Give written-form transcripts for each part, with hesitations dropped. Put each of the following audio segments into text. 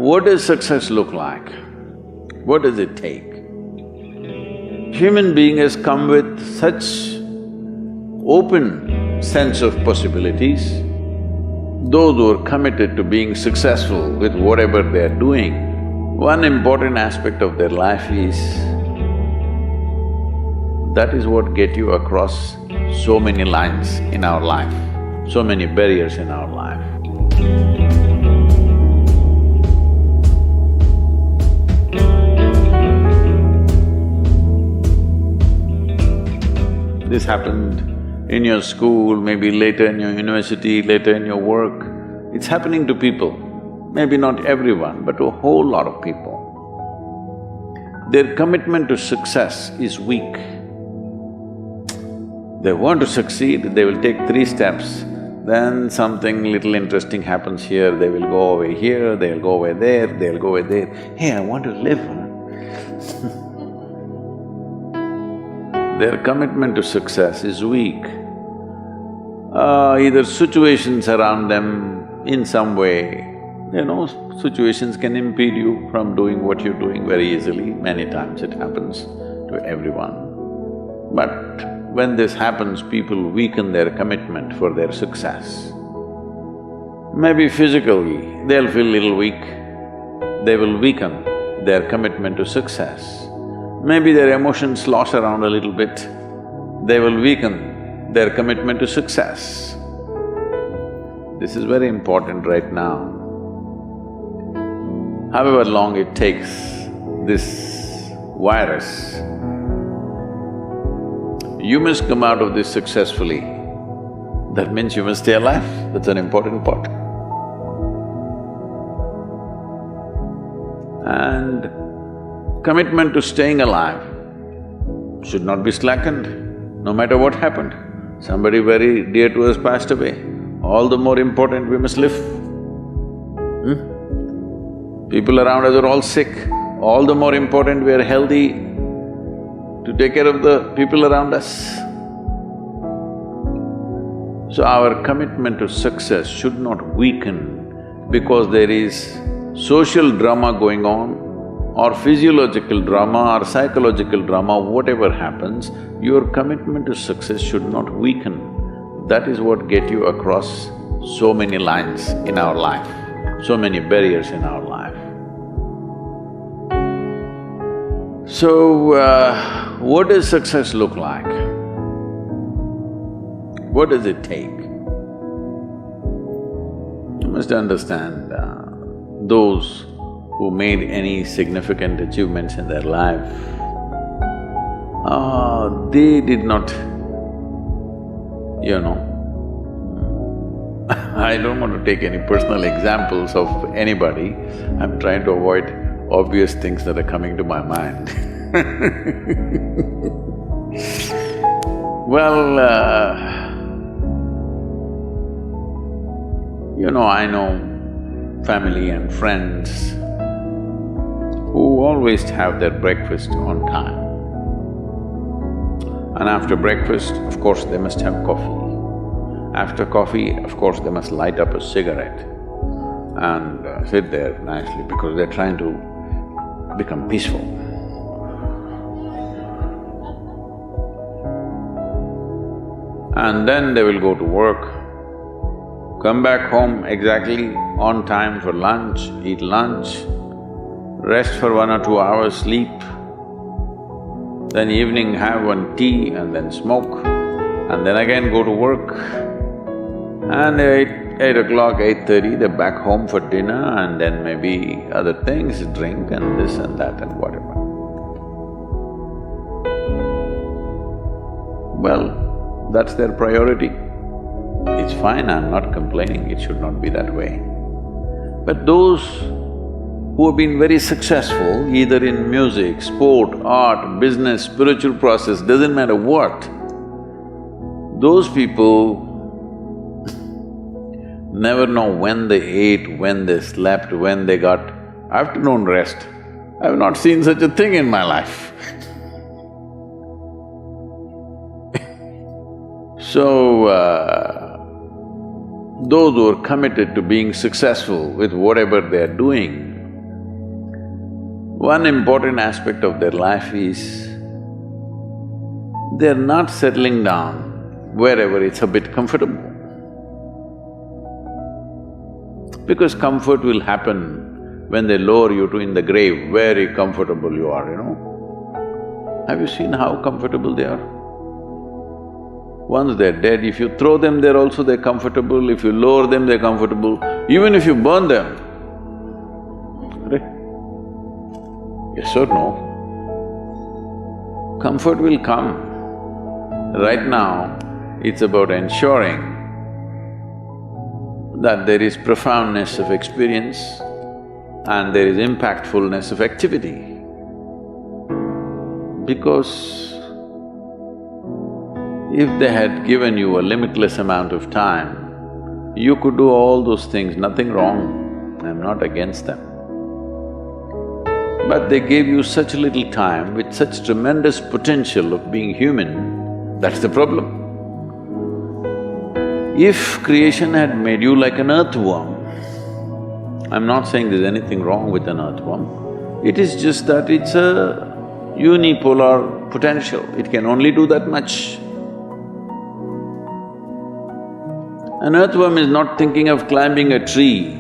what does success look like? What does it take? Human being has come with such open sense of possibilities. Those who are committed to being successful with whatever they are doing, one important aspect of their life is, that is what get you across so many lines in our life, so many barriers in our life. This happened in your school, maybe later in your university, later in your work. It's happening to people, maybe not everyone, but a whole lot of people. Their commitment to success is weak. They want to succeed, they will take 3 steps, then something little interesting happens here, they will go over here, they'll go over there, they'll go over there. Hey, I want to live, huh? Their commitment to success is weak. Either situations around them in some way, situations can impede you from doing what you're doing very easily. Many times it happens to everyone. But when this happens, people weaken their commitment for their success. Maybe physically, they'll feel little weak, they will weaken their commitment to success. Maybe their emotions slosh around a little bit, they will weaken their commitment to success. This is very important right now. However long it takes, this virus, you must come out of this successfully. That means you must stay alive, that's an important part. And commitment to staying alive should not be slackened, no matter what happened. Somebody very dear to us passed away, all the more important we must live. People around us are all sick, all the more important we are healthy to take care of the people around us. So our commitment to success should not weaken because there is social drama going on, or physiological drama or psychological drama, whatever happens, your commitment to success should not weaken. That is what get you across so many lines in our life, so many barriers in our life. So, what does success look like? What does it take? You must understand, those who made any significant achievements in their life, they did not, I don't want to take any personal examples of anybody, I'm trying to avoid obvious things that are coming to my mind. Well, I know family and friends who always have their breakfast on time. And after breakfast, of course, they must have coffee. After coffee, of course, they must light up a cigarette and sit there nicely because they're trying to become peaceful. And then they will go to work, come back home exactly on time for lunch, eat lunch, rest for 1 or 2 hours, sleep, then evening have one tea and then smoke, and then again go to work. And 8 o'clock, 8:30, they're back home for dinner and then maybe other things, drink and this and that and whatever. Well, that's their priority. It's fine, I'm not complaining, it should not be that way. But those who have been very successful, either in music, sport, art, business, spiritual process, doesn't matter what, those people never know when they ate, when they slept, when they got afternoon rest. I've not seen such a thing in my life. So, those who are committed to being successful with whatever they are doing, One important aspect of their life is they're not settling down wherever it's a bit comfortable. Because comfort will happen when they lower you to in the grave, very comfortable you are, you know. Have you seen how comfortable they are? Once they're dead, if you throw them there also they're comfortable, if you lower them they're comfortable, even if you burn them. Right? Yes or no? Comfort will come. Right now, it's about ensuring that there is profoundness of experience and there is impactfulness of activity. Because if they had given you a limitless amount of time, you could do all those things, nothing wrong, I'm not against them. But they gave you such little time with such tremendous potential of being human, that's the problem. If creation had made you like an earthworm, I'm not saying there's anything wrong with an earthworm, it is just that it's a unipolar potential, it can only do that much. An earthworm is not thinking of climbing a tree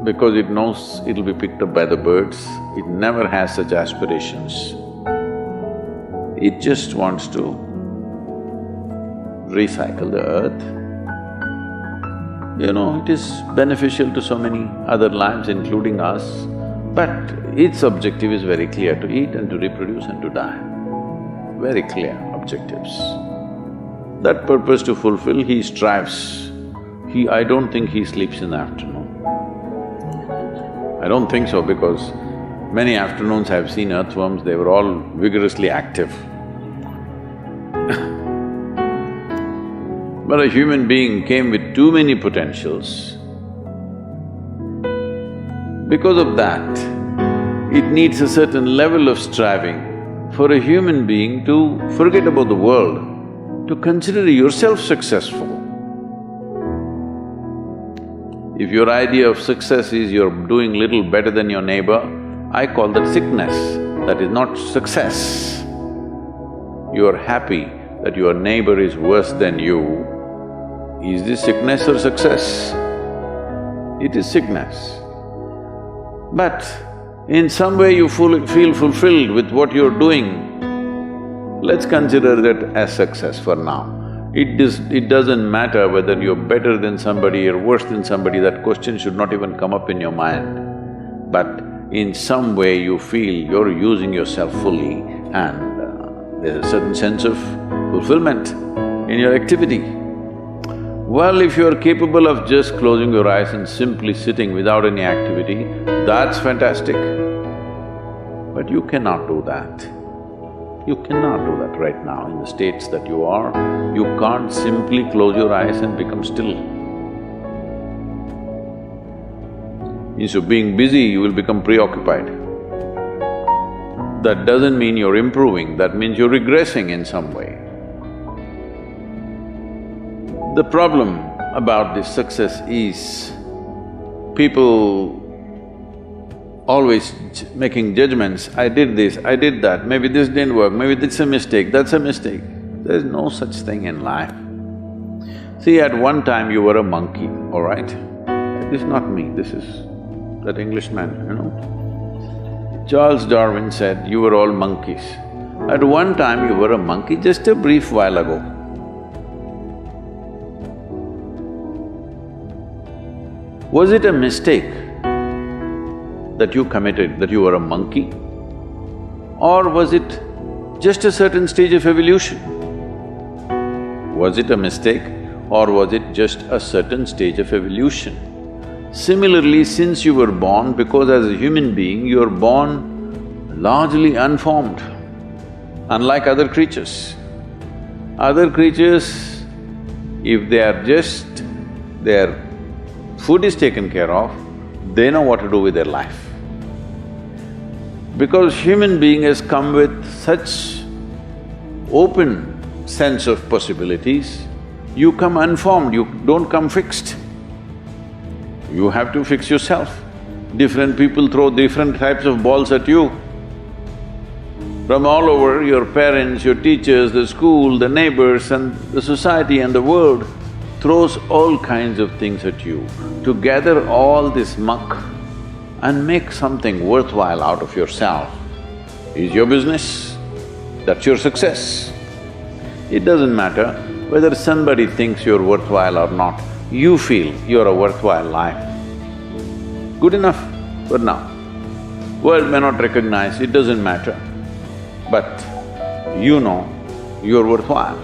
because it knows it'll be picked up by the birds, it never has such aspirations. It just wants to recycle the earth. You know, it is beneficial to so many other lives including us, but its objective is very clear, to eat and to reproduce and to die. Very clear objectives. That purpose to fulfill, he strives. I don't think he sleeps in the afternoon. I don't think so because many afternoons I've seen earthworms, they were all vigorously active. But a human being came with too many potentials. Because of that, it needs a certain level of striving for a human being to forget about the world, to consider yourself successful. If your idea of success is you're doing little better than your neighbor, I call that sickness, that is not success. You are happy that your neighbor is worse than you. Is this sickness or success? It is sickness. But in some way you feel fulfilled with what you're doing, let's consider that as success for now. It doesn't matter whether you're better than somebody or worse than somebody, that question should not even come up in your mind. But in some way you feel you're using yourself fully and there's a certain sense of fulfillment in your activity. Well, if you're capable of just closing your eyes and simply sitting without any activity, that's fantastic. But you cannot do that. You cannot do that right now in the states that you are. You can't simply close your eyes and become still. Instead of being busy, you will become preoccupied. That doesn't mean you're improving, that means you're regressing in some way. The problem about this success is people always making judgments, I did this, I did that, maybe this didn't work, maybe this is a mistake, that's a mistake. There's no such thing in life. See, at one time you were a monkey, all right? This is not me, this is that Englishman, you know. Charles Darwin said, you were all monkeys. At one time you were a monkey, just a brief while ago. Was it a mistake that you committed, that you were a monkey? Or was it just a certain stage of evolution? Was it a mistake or was it just a certain stage of evolution? Similarly, since you were born, because as a human being, you are born largely unformed, unlike other creatures. Other creatures, if they are just… their food is taken care of, they know what to do with their life. Because human being has come with such open sense of possibilities, you come unformed, you don't come fixed. You have to fix yourself. Different people throw different types of balls at you. From all over, your parents, your teachers, the school, the neighbors and the society and the world throws all kinds of things at you. To gather all this muck and make something worthwhile out of yourself is your business. That's your success. It doesn't matter whether somebody thinks you're worthwhile or not, you feel you're a worthwhile life. Good enough for now. World may not recognize, it doesn't matter. But you know you're worthwhile.